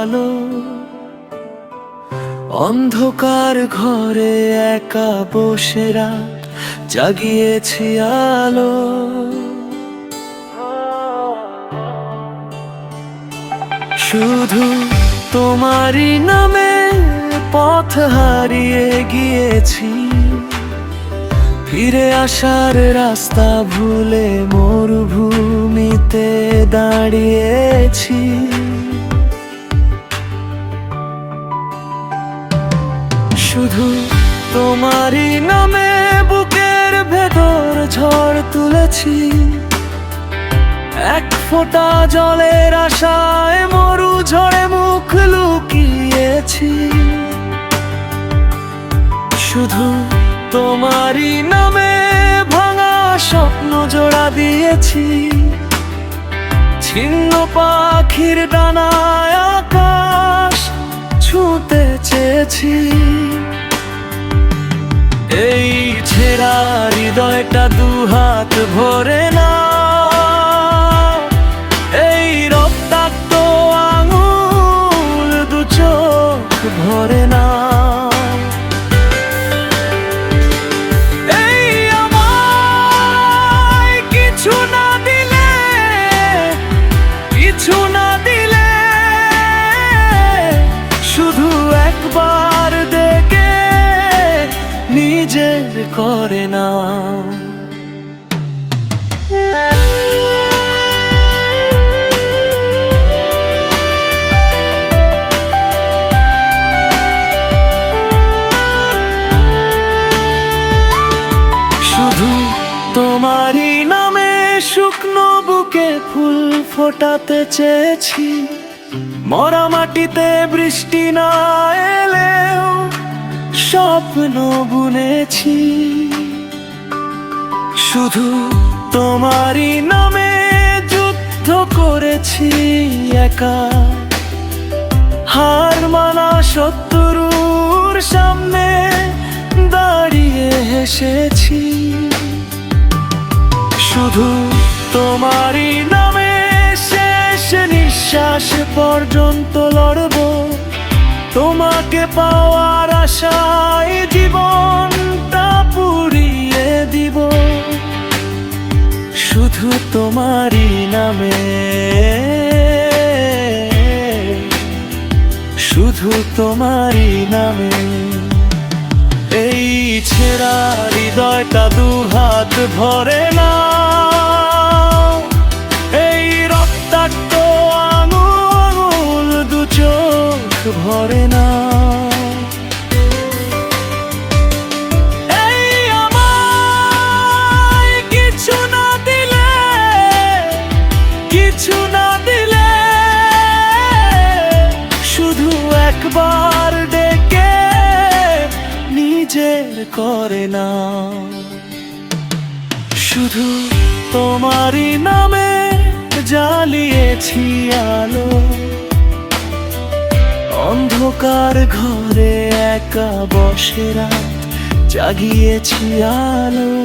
আলো। অন্ধকার ঘরে একা বসে রাত জাগিয়েছি আলো। শুধু তোমারই নামে পথ হারিয়ে গিয়েছি, ফিরে আসার রাস্তা ভুলে মরুভূমিতে দাঁড়িয়েছি। শুধু তোমারই নামে বুকের ভেতর ঝড় তুলেছি, এক ফোঁটা জলের আশায় মরু ঝড়ে মুখ লুকিয়েছি। শুধু তোমারই নামে ভাঙা স্বপ্ন জোড়া দিয়েছি, ছিন্ন পাখির ডানায় আকাশ ছুঁতে চেয়েছি। এই ছেঁড়া হৃদয়টা দুহাত ভরে না, এই রক্তাক্ত আঙুল দু চোখ ভরে না। নিজের করে না। শুধু তোমারই নামে শুকনো বুকে ফুল ফোটাতে চেয়েছি, মরা মাটিতে বৃষ্টি না এলেও স্বপ্ন বুনেছি। শুধু তোমারই নামে যুদ্ধ করেছি একা, হার মানা শত্রুর সামনে দাঁড়িয়ে হেসেছি। শুধু তোমারই নামে শেষ নিঃশ্বাস পর্যন্ত লড়ব, তোমাকে পাওয়ার আশায় জীবনটা পুড়িয়ে দিব। শুধু তোমারই নামে, শুধু তোমারই নামে। এই ছেঁড়া হৃদয়টা দুহাত ভরে না, এই রক্তাক্ত আঙুল দু চোখ ভরে না। এই আমায় কিছু না দিলে, কিছু না দিলে, শুধু একবার ডেকে নিজের করে না। শুধু তোমারই নামে জ্বালিয়েছি আলো, অন্ধকার ঘরে একা বসে রাত জাগিয়েছি আলো।